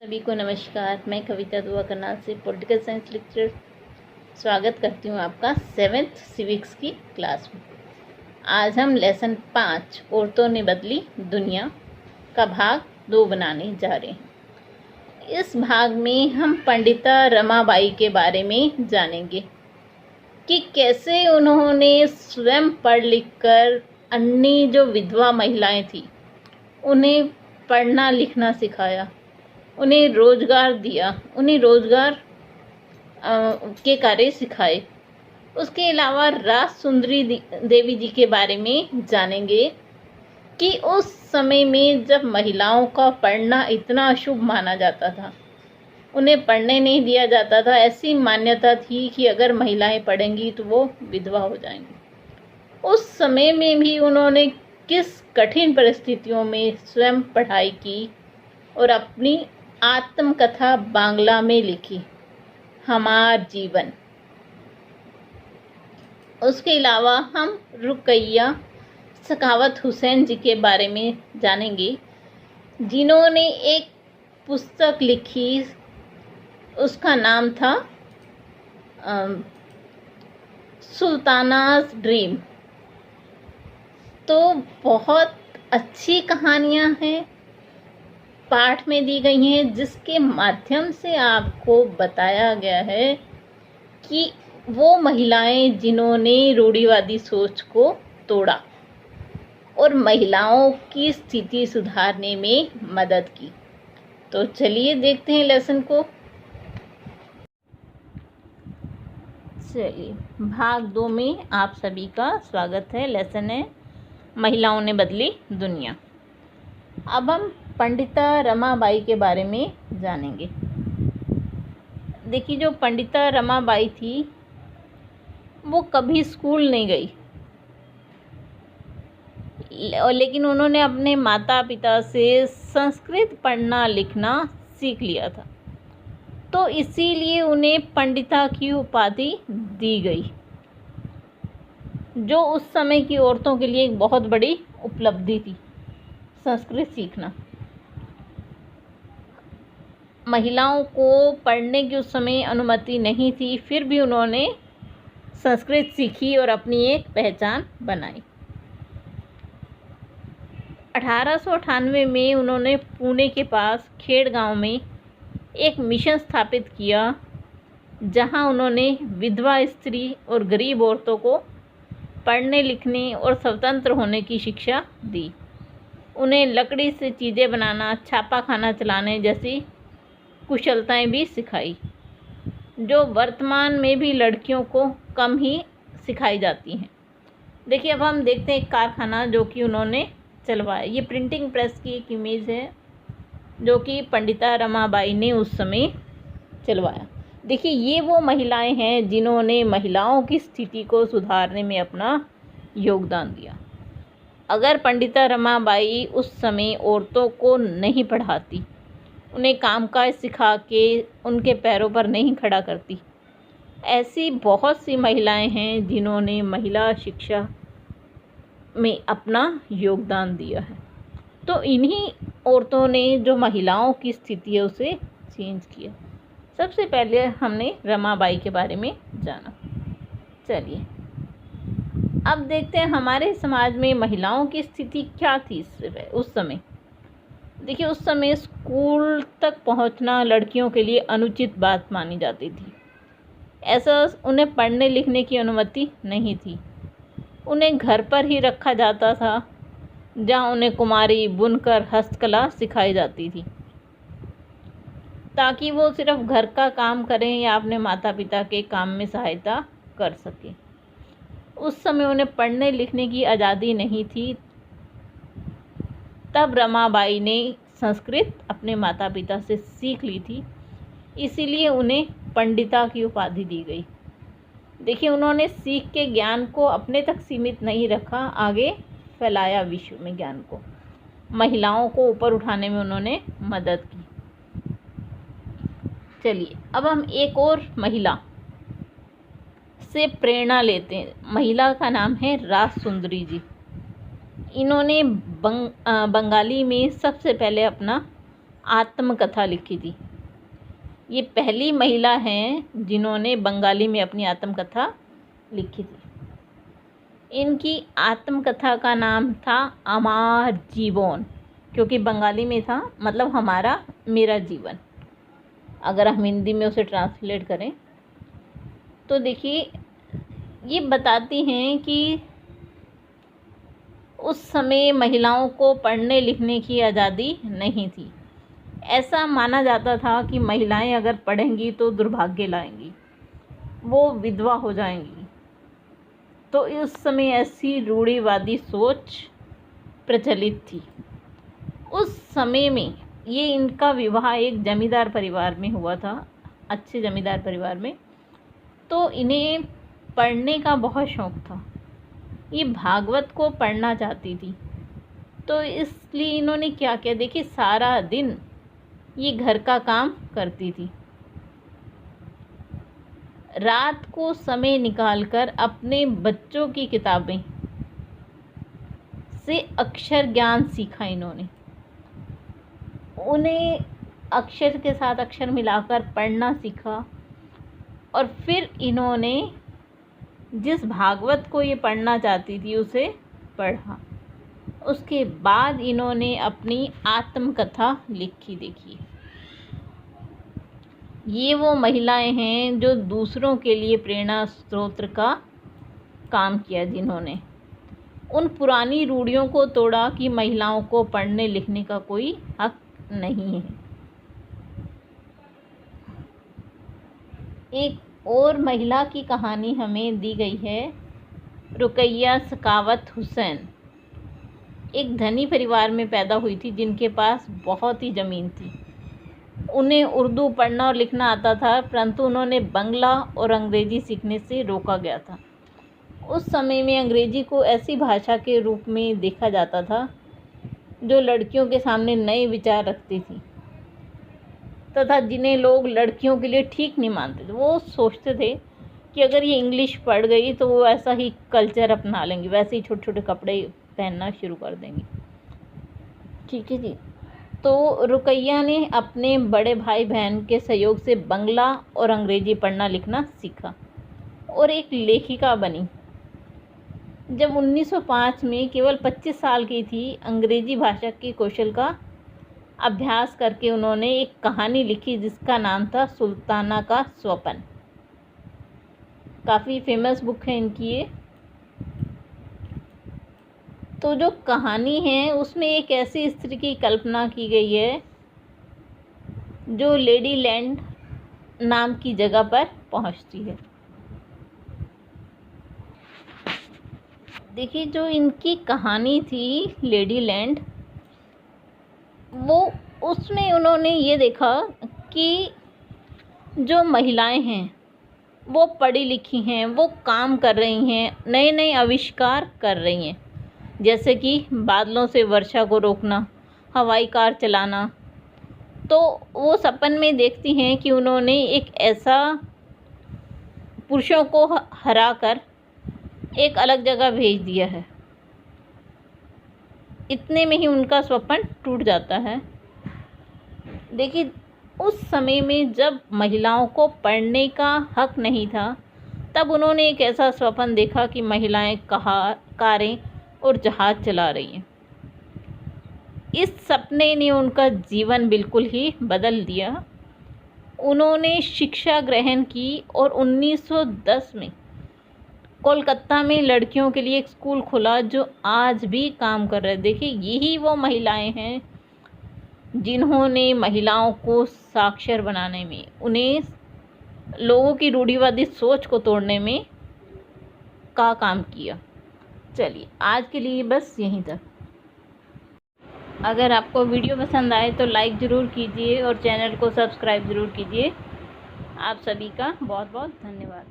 सभी को नमस्कार। मैं कविता दुआ करनाल से पॉलिटिकल साइंस लेक्चर स्वागत करती हूँ आपका 7th सिविक्स की क्लास में। आज हम लेसन 5 औरतों ने बदली दुनिया का भाग 2 बनाने जा रहे हैं। इस भाग में हम पंडिता रमाबाई के बारे में जानेंगे कि कैसे उन्होंने स्वयं पढ़ लिख कर अन्य जो विधवा महिलाएं थी उन्हें पढ़ना लिखना सिखाया, उन्हें रोजगार दिया, उन्हें रोजगार के कार्य सिखाए। उसके अलावा राज सुंदरी देवी जी के बारे में जानेंगे कि उस समय में जब महिलाओं का पढ़ना इतना अशुभ माना जाता था, उन्हें पढ़ने नहीं दिया जाता था। ऐसी मान्यता थी कि अगर महिलाएं पढ़ेंगी तो वो विधवा हो जाएंगी। उस समय में भी उन्होंने किस कठिन परिस्थितियों में स्वयं पढ़ाई की और अपनी आत्मकथा बांग्ला में लिखी, हमार जीवन। उसके अलावा हम रुकैया सखावत हुसैन जी के बारे में जानेंगे, जिन्होंने एक पुस्तक लिखी, उसका नाम था सुल्तानाज ड्रीम। तो बहुत अच्छी कहानियां हैं, पाठ में दी गई हैं, जिसके माध्यम से आपको बताया गया है कि वो महिलाएं जिन्होंने रूढ़िवादी सोच को तोड़ा और महिलाओं की स्थिति सुधारने में मदद की। तो चलिए देखते हैं लेसन को। चलिए, भाग 2 में आप सभी का स्वागत है। लेसन है महिलाओं ने बदली दुनिया। अब हम पंडिता रमाबाई के बारे में जानेंगे। देखिए, जो पंडिता रमाबाई थी वो कभी स्कूल नहीं गई, लेकिन उन्होंने अपने माता पिता से संस्कृत पढ़ना लिखना सीख लिया था, तो इसीलिए उन्हें पंडिता की उपाधि दी गई, जो उस समय की औरतों के लिए एक बहुत बड़ी उपलब्धि थी, संस्कृत सीखना। महिलाओं को पढ़ने की उस समय अनुमति नहीं थी, फिर भी उन्होंने संस्कृत सीखी और अपनी एक पहचान बनाई। 1898 में उन्होंने पुणे के पास खेड़ गांव में एक मिशन स्थापित किया, जहां उन्होंने विधवा स्त्री और गरीब औरतों को पढ़ने लिखने और स्वतंत्र होने की शिक्षा दी। उन्हें लकड़ी से चीज़ें बनाना, छापा खाना चलाने जैसी कुशलताएं भी सिखाई, जो वर्तमान में भी लड़कियों को कम ही सिखाई जाती हैं। देखिए, अब हम देखते हैं एक कारखाना जो कि उन्होंने चलवाया। ये प्रिंटिंग प्रेस की एक इमेज है जो कि पंडिता रमाबाई ने उस समय चलवाया। देखिए, ये वो महिलाएं हैं जिन्होंने महिलाओं की स्थिति को सुधारने में अपना योगदान दिया। अगर पंडिता रमाबाई उस समय औरतों को नहीं पढ़ाती, उन्हें कामकाज सिखा के उनके पैरों पर नहीं खड़ा करती, ऐसी बहुत सी महिलाएं हैं जिन्होंने महिला शिक्षा में अपना योगदान दिया है। तो इन्हीं औरतों ने जो महिलाओं की स्थिति है उसे चेंज किया। सबसे पहले हमने रमाबाई के बारे में जाना। चलिए, अब देखते हैं हमारे समाज में महिलाओं की स्थिति क्या थी उस समय। देखिए, उस समय स्कूल तक पहुंचना लड़कियों के लिए अनुचित बात मानी जाती थी। ऐसा उन्हें पढ़ने लिखने की अनुमति नहीं थी। उन्हें घर पर ही रखा जाता था, जहां उन्हें कुमारी, बुनकर, हस्तकला सिखाई जाती थी, ताकि वो सिर्फ घर का काम करें या अपने माता पिता के काम में सहायता कर सकें। उस समय उन्हें पढ़ने लिखने की आज़ादी नहीं थी। तब रमाबाई ने संस्कृत अपने माता पिता से सीख ली थी, इसीलिए उन्हें पंडिता की उपाधि दी गई। देखिए, उन्होंने सीख के ज्ञान को अपने तक सीमित नहीं रखा, आगे फैलाया विश्व में ज्ञान को। महिलाओं को ऊपर उठाने में उन्होंने मदद की। चलिए, अब हम एक और महिला से प्रेरणा लेते हैं। महिला का नाम है राज सुंदरी जी। इन्होंने बंगाली में सबसे पहले अपना आत्मकथा लिखी थी। ये पहली महिला हैं जिन्होंने बंगाली में अपनी आत्मकथा लिखी थी। इनकी आत्मकथा का नाम था अमार जीवन, क्योंकि बंगाली में था मतलब हमारा मेरा जीवन। अगर हम हिंदी में उसे ट्रांसलेट करें तो देखिए ये बताती हैं कि उस समय महिलाओं को पढ़ने लिखने की आज़ादी नहीं थी। ऐसा माना जाता था कि महिलाएं अगर पढ़ेंगी तो दुर्भाग्य लाएंगी, वो विधवा हो जाएंगी। तो उस समय ऐसी रूढ़िवादी सोच प्रचलित थी। उस समय में ये इनका विवाह एक जमींदार परिवार में हुआ था, अच्छे जमींदार परिवार में। तो इन्हें पढ़ने का बहुत शौक़ था। ये भागवत को पढ़ना चाहती थी, तो इसलिए इन्होंने क्या किया, देखिए सारा दिन ये घर का काम करती थी। रात को समय निकालकर अपने बच्चों की किताबें से अक्षर ज्ञान सीखा इन्होंने। उन्हें अक्षर के साथ अक्षर मिलाकर पढ़ना सीखा और फिर इन्होंने जिस भागवत को ये पढ़ना चाहती थी उसे पढ़ा। उसके बाद इन्होंने अपनी आत्मकथा लिखी। देखिए ये वो महिलाएं हैं जो दूसरों के लिए प्रेरणा स्रोत का काम किया, जिन्होंने उन पुरानी रूढ़ियों को तोड़ा कि महिलाओं को पढ़ने लिखने का कोई हक नहीं है। एक और महिला की कहानी हमें दी गई है, रुकैया सखावत हुसैन। एक धनी परिवार में पैदा हुई थी जिनके पास बहुत ही ज़मीन थी। उन्हें उर्दू पढ़ना और लिखना आता था, परंतु उन्होंने बंगला और अंग्रेज़ी सीखने से रोका गया था। उस समय में अंग्रेज़ी को ऐसी भाषा के रूप में देखा जाता था जो लड़कियों के सामने नए विचार रखती थी तथा जिन्हें लोग लड़कियों के लिए ठीक नहीं मानते थे। वो सोचते थे कि अगर ये इंग्लिश पढ़ गई तो वो ऐसा ही कल्चर अपना लेंगी, वैसे ही छोटे छोटे कपड़े पहनना शुरू कर देंगी। ठीक है जी। तो रुकैया ने अपने बड़े भाई बहन के सहयोग से बंगला और अंग्रेज़ी पढ़ना लिखना सीखा और एक लेखिका बनी। जब 1905 में केवल 25 साल की थी, अंग्रेज़ी भाषा के कौशल का अभ्यास करके उन्होंने एक कहानी लिखी जिसका नाम था सुल्ताना का स्वप्न। काफ़ी फेमस बुक है इनकी ये। तो जो कहानी है उसमें एक ऐसी स्त्री की कल्पना की गई है जो लेडी लैंड नाम की जगह पर पहुंचती है। देखिए जो इनकी कहानी थी लेडी लैंड, वो उसमें उन्होंने ये देखा कि जो महिलाएं हैं वो पढ़ी लिखी हैं, वो काम कर रही हैं, नए नए आविष्कार कर रही हैं, जैसे कि बादलों से वर्षा को रोकना, हवाई कार चलाना। तो वो सपन में देखती हैं कि उन्होंने एक ऐसा पुरुषों को हरा कर एक अलग जगह भेज दिया है। इतने में ही उनका स्वप्न टूट जाता है। देखिए उस समय में जब महिलाओं को पढ़ने का हक नहीं था, तब उन्होंने एक ऐसा स्वप्न देखा कि महिलाएं कारें और जहाज़ चला रही हैं। इस सपने ने उनका जीवन बिल्कुल ही बदल दिया। उन्होंने शिक्षा ग्रहण की और 1910 में कोलकाता में लड़कियों के लिए एक स्कूल खुला जो आज भी काम कर रहा है। देखिए यही वो महिलाएं हैं जिन्होंने महिलाओं को साक्षर बनाने में, उन्हें लोगों की रूढ़िवादी सोच को तोड़ने में का काम किया। चलिए आज के लिए बस यहीं तक। अगर आपको वीडियो पसंद आए तो लाइक ज़रूर कीजिए और चैनल को सब्सक्राइब ज़रूर कीजिए। आप सभी का बहुत बहुत धन्यवाद।